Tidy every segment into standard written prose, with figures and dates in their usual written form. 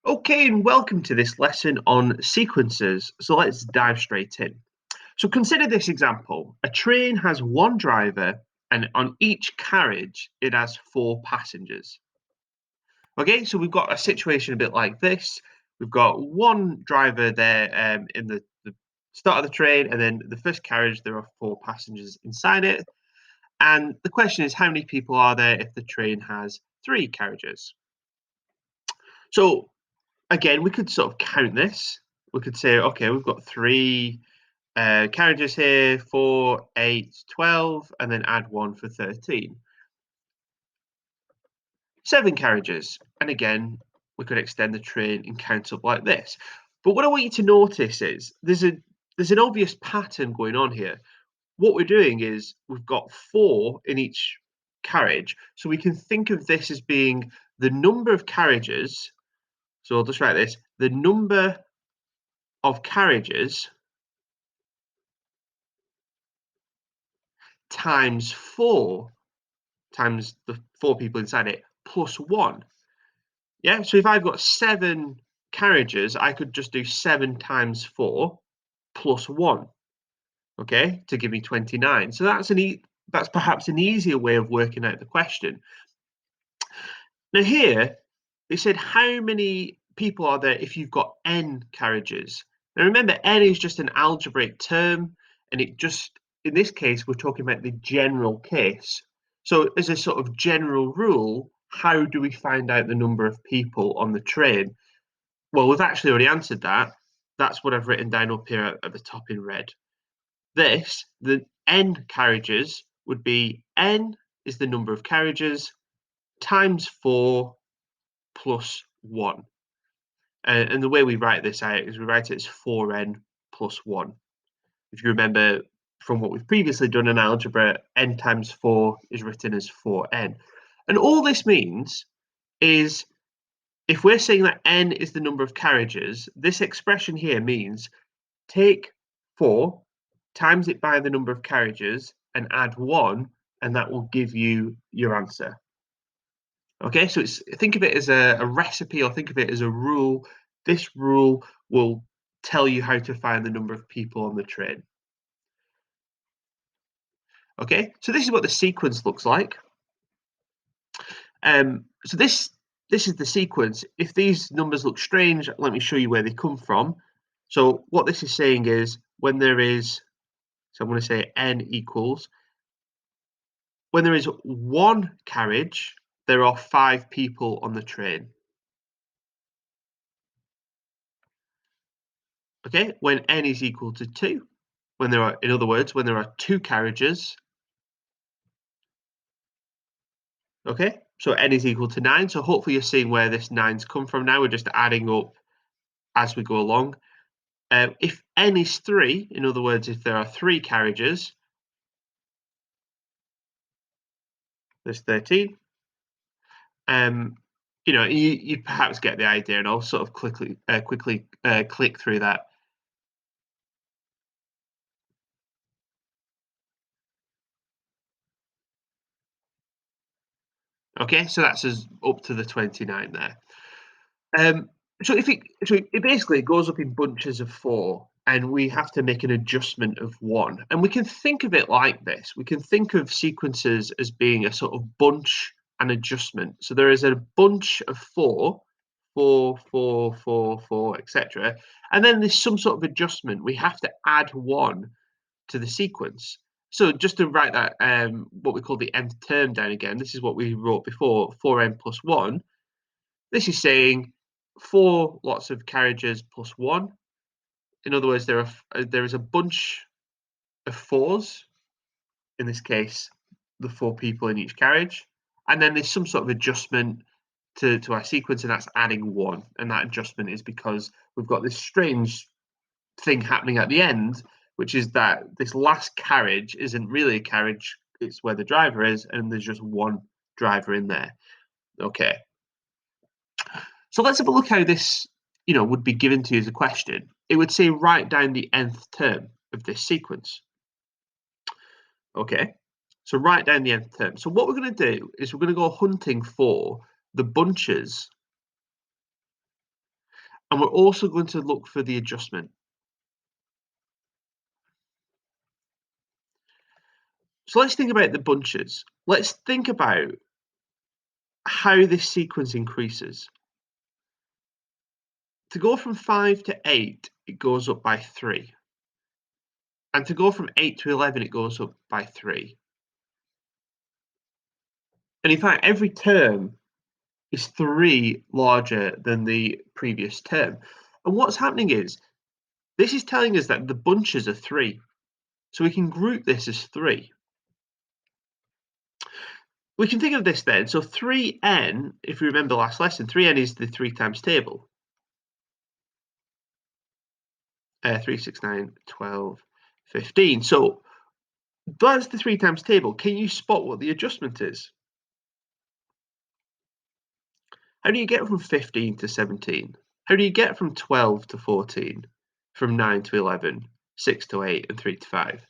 Okay, and welcome to this lesson on sequences. So let's dive straight in. So consider this example. A train has one driver, and on each carriage, it has four passengers. Okay, so we've got a situation a bit like this. We've got one driver there in the start of the train, and then the first carriage, there are four passengers inside it. And the question is, how many people are there if the train has three carriages? So again, we could sort of count this. We could say, okay, we've got three carriages here, 4, 8, 12, and then add one for 13. 7 carriages. And again, we could extend the train and count up like this. But what I want you to notice is there's an obvious pattern going on here. What we're doing is we've got 4 in each carriage. So we can think of this as being the number of carriages. So I'll just write this, the number of carriages times 4 times the 4 people inside it plus 1. Yeah, so if I've got 7 carriages, I could just do 7 times 4 plus 1, okay, to give me 29. So that's perhaps an easier way of working out the question. Now here, they said how many people are there if you've got n carriages? Now remember, n is just an algebraic term, and it just, in this case, we're talking about the general case. So as a sort of general rule, how do we find out the number of people on the train? Well, we've actually already answered that. That's what I've written down up here at the top in red. The n carriages would be n is the number of carriages times 4 plus 1. And the way we write this out is we write it as 4n plus 1. If you remember from what we've previously done in algebra, n times 4 is written as 4n. And all this means is if we're saying that n is the number of carriages, this expression here means take 4, times it by the number of carriages, and add 1, and that will give you your answer. Okay, so think of it as a recipe, or think of it as a rule. This rule will tell you how to find the number of people on the train. Okay, so this is what the sequence looks like. So this is the sequence. If these numbers look strange, let me show you where they come from. So what this is saying is when there is, so I'm going to say n equals, when there is one carriage, there are 5 people on the train. Okay, when n is equal to 2, when there are, in other words, when there are 2 carriages, okay, so n is equal to 9. So hopefully you're seeing where this 9's come from now. We're just adding up as we go along. If n is 3, in other words, if there are 3 carriages, there's 13. You know, you perhaps get the idea, and I'll sort of quickly click through that. Okay, so that's us up to the 29 there. So it basically goes up in bunches of 4, and we have to make an adjustment of 1. And we can think of it like this. We can think of sequences as being a sort of bunch and adjustment. So there is a bunch of 4, 4, 4, 4, 4, etc. And then there's some sort of adjustment. We have to add 1 to the sequence. So just to write that, what we call the nth term down again, this is what we wrote before, 4n plus 1. This is saying 4 lots of carriages plus 1. In other words, there is a bunch of 4s, in this case, the 4 people in each carriage. And then there's some sort of adjustment to our sequence, and that's adding 1. And that adjustment is because we've got this strange thing happening at the end, which is that this last carriage isn't really a carriage, it's where the driver is, and there's just one driver in there. Okay. So let's have a look how this, would be given to you as a question. It would say write down the nth term of this sequence. Okay, so write down the nth term. So what we're going to do is we're going to go hunting for the bunches And we're also going to look for the adjustment. So let's think about the bunches. Let's think about how this sequence increases. To go from 5 to 8, it goes up by 3. And to go from 8 to 11, it goes up by 3. And in fact, every term is 3 larger than the previous term. And what's happening is, this is telling us that the bunches are 3. So we can group this as 3. We can think of this then. So 3n, if you remember last lesson, 3n is the 3 times table. 3, 6, 9, 12, 15. So that's the 3 times table. Can you spot what the adjustment is? How do you get from 15 to 17? How do you get from 12 to 14? From 9 to 11, 6 to 8, and 3 to 5?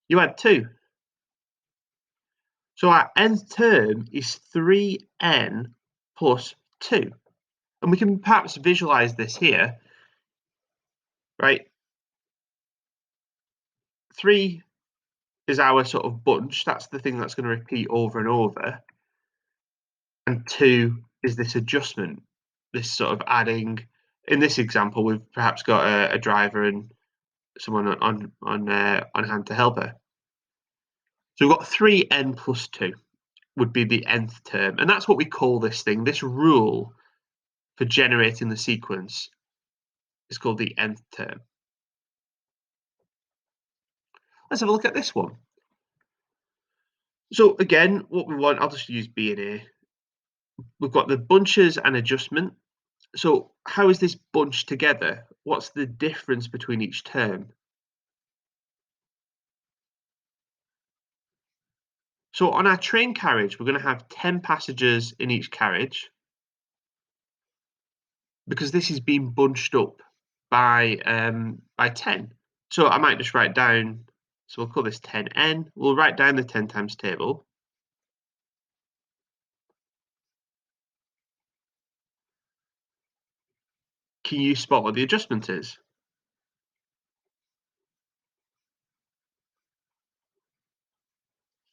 You add 2. So our nth term is 3n plus 2. And we can perhaps visualize this here, right? 3 is our sort of bunch. That's the thing that's going to repeat over and over. And 2 is this adjustment, this sort of adding. In this example, we've perhaps got a driver and someone on hand to help her. So we've got 3n plus 2 would be the nth term. And that's what we call this thing. This rule for generating the sequence is called the nth term. Let's have a look at this one. So again, what we want, I'll just use B and A. We've got the bunches and adjustment. So how is this bunched together? What's the difference between each term? So on our train carriage, we're going to have 10 passengers in each carriage because this is being bunched up by 10. So I might just write down, so we'll call this 10n. We'll write down the 10 times table. Can you spot what the adjustment is?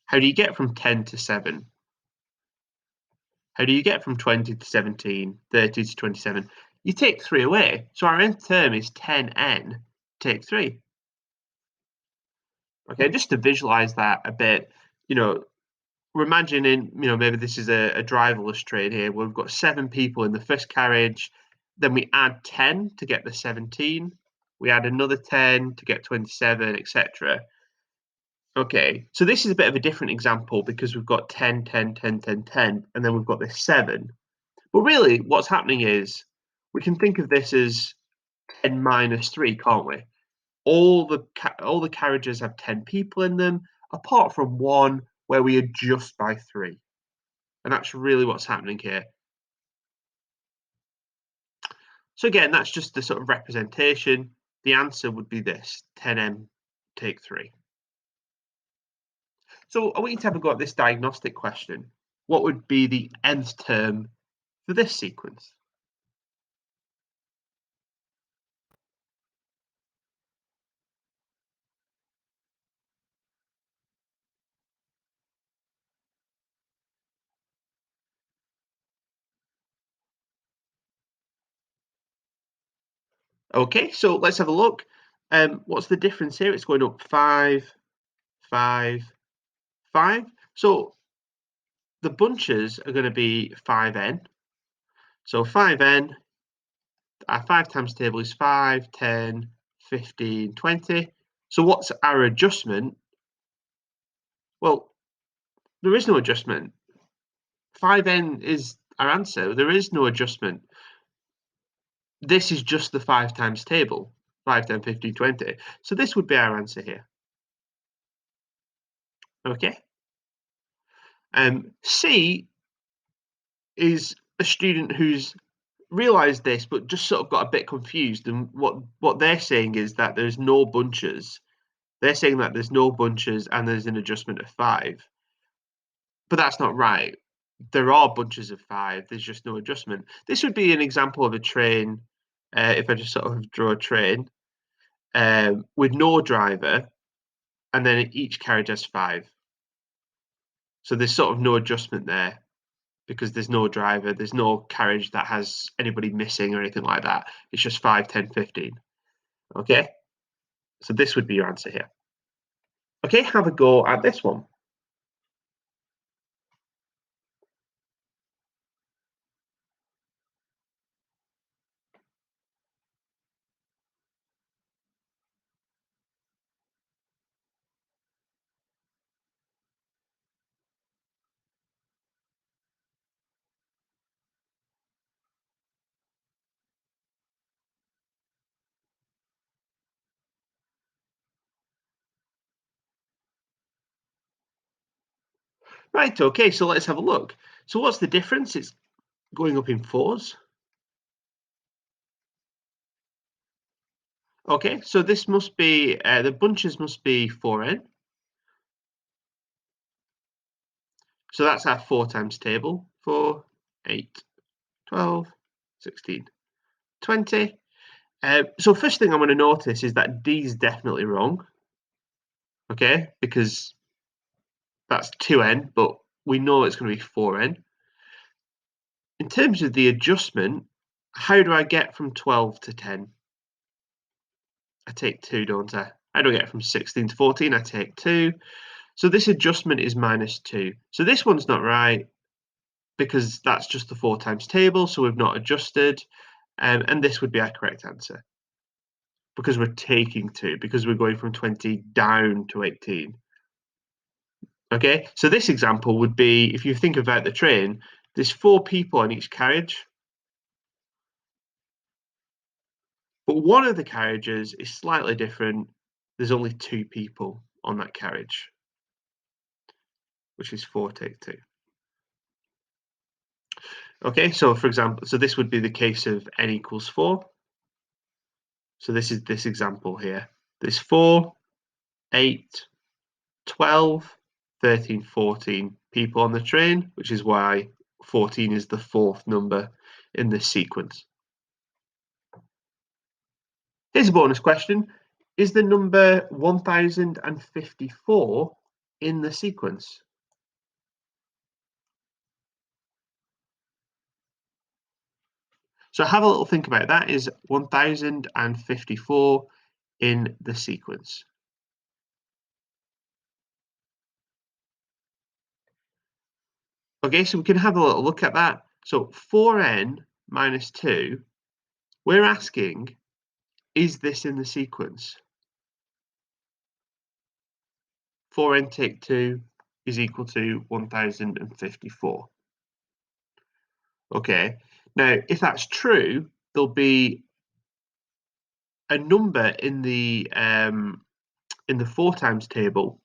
How do you get from 10 to 7? How do you get from 20 to 17, 30 to 27? You take 3 away. So our nth term is 10n, take 3. Okay, just to visualize that a bit, we're imagining, maybe this is a driverless train here where we've got 7 people in the first carriage, then we add 10 to get the 17, we add another 10 to get 27, etc. Okay, so this is a bit of a different example because we've got 10, 10, 10, 10, 10, and then we've got this 7. But really, what's happening is we can think of this as 10 minus 3, can't we? All the carriages have 10 people in them, apart from one where we adjust by 3. And that's really what's happening here. So again, that's just the sort of representation. The answer would be this, 10m take 3. So I want you to have a go at this diagnostic question. What would be the nth term for this sequence? Okay, so let's have a look. What's the difference here? It's going up 5, 5, 5. So the bunches are going to be 5n. So 5n, our 5 times table is 5, 10, 15, 20. So what's our adjustment? Well, there is no adjustment. 5n is our answer. There is no adjustment. This is just the 5 times table, 5, 10, 15, 20. So this would be our answer here. Okay. C is a student who's realized this, but just sort of got a bit confused. And what they're saying is that there's no bunches. They're saying that there's no bunches and there's an adjustment of 5. But that's not right. There are bunches of 5. There's just no adjustment. This would be an example of a train if I just sort of draw a train, with no driver, and then each carriage has 5. So there's sort of no adjustment there because there's no driver, there's no carriage that has anybody missing or anything like that. It's just 5, 10, 15. Okay? So this would be your answer here. Okay, have a go at this one. Right, okay, so let's have a look. So what's the difference? It's going up in 4s. Okay, so this must be, the bunches must be 4n. So that's our 4 times table. 4, 8, 12, 16, 20. So first thing I'm going to notice is that D is definitely wrong. Okay, because that's 2n, but we know it's going to be 4n. In terms of the adjustment, how do I get from 12 to 10? I take 2, don't I? How do I get from 16 to 14? I take 2. So this adjustment is -2. So this one's not right because that's just the 4 times table, so we've not adjusted. And this would be our correct answer because we're taking 2, because we're going from 20 down to 18. Okay, so this example would be, if you think about the train, there's 4 people on each carriage, but one of the carriages is slightly different. There's only 2 people on that carriage, which is 4 take 2. Okay, so for example, so this would be the case of n equals 4. So this is this example here. There's 4, 8, 12, 13, 14 people on the train, which is why 14 is the 4th number in this sequence. Here's a bonus question. Is the number 1054 in the sequence? So have a little think about that. Is 1054 in the sequence? Okay, so we can have a little look at that. So 4n minus 2, we're asking, is this in the sequence? 4n take 2 is equal to 1054. Okay, now if that's true, there'll be a number in the 4 times table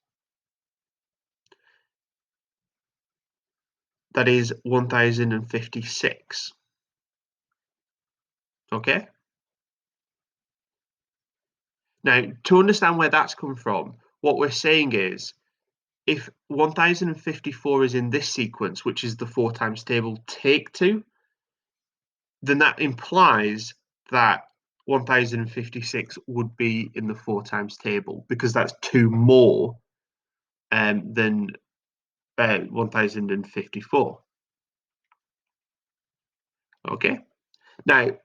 that is 1056. Okay. Now, to understand where that's come from, what we're saying is if 1054 is in this sequence, which is the 4 times table take 2, then that implies that 1056 would be in the 4 times table because that's 2 more than 1054. Okay. Now,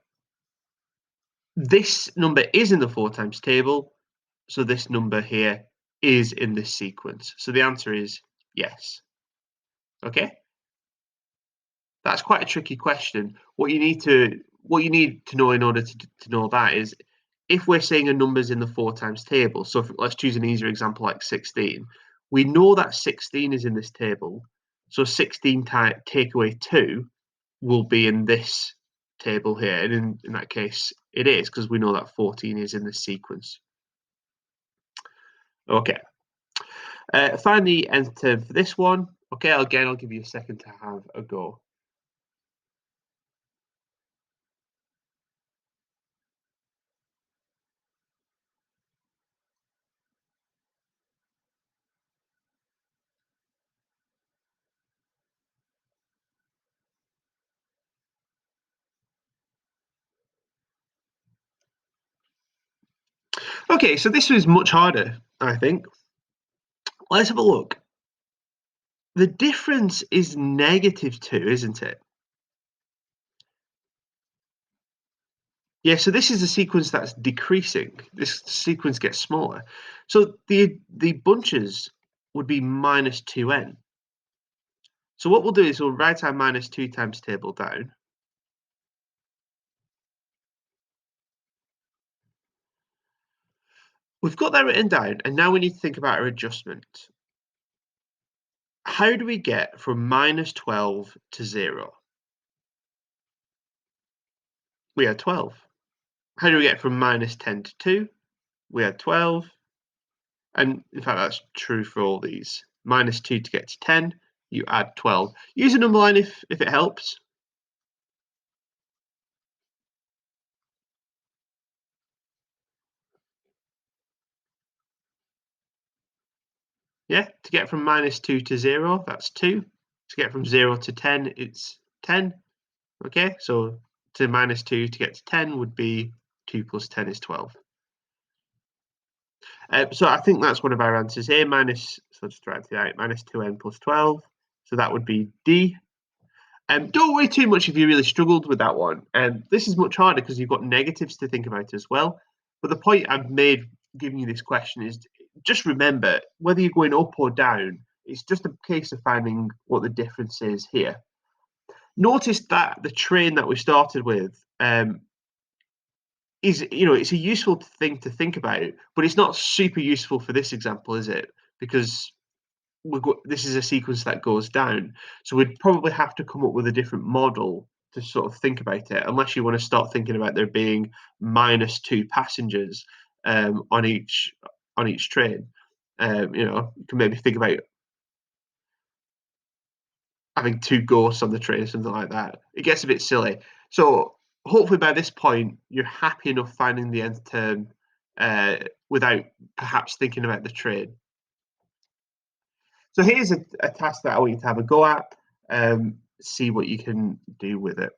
this number is in the 4 times table, so this number here is in this sequence. So the answer is yes. Okay. That's quite a tricky question. What you need to know in order to know that is if we're saying a number's in the 4 times table, so let's choose an easier example like 16. We know that 16 is in this table, so 16 take away 2 will be in this table here, and in that case it is because we know that 14 is in the sequence. Okay, find the nth term for this one. Okay, again, I'll give you a second to have a go. Okay, so this was much harder, I think. Let's have a look. The difference is -2, isn't it? Yeah, so this is a sequence that's decreasing. This sequence gets smaller. So the bunches would be -2n. So what we'll do is we'll write our -2 times table down. We've got that written down, and now we need to think about our adjustment. How do we get from -12 to 0? We had 12. How do we get from -10 to 2? We had 12. And in fact, that's true for all these. -2 to get to 10, you add 12. Use a number line if it helps. Yeah, to get from -2 to 0, that's 2. To get from 0 to 10, it's 10. Okay, so to -2 to get to 10 would be 2 plus 10 is 12. So I think that's one of our answers here. So just write it out, -2n plus 12. So that would be D. Don't worry too much if you really struggled with that one. This is much harder because you've got negatives to think about as well. But the point I've made giving you this question is just remember, whether you're going up or down, it's just a case of finding what the difference is here. Notice that the train that we started with is, it's a useful thing to think about, but it's not super useful for this example, is it? Because this is a sequence that goes down. So we'd probably have to come up with a different model to sort of think about it, unless you want to start thinking about there being -2 passengers on each train. You can maybe think about having two ghosts on the train or something like that. It gets a bit silly. So hopefully by this point you're happy enough finding the nth term without perhaps thinking about the train. So here's a task that I want you to have a go at, see what you can do with it.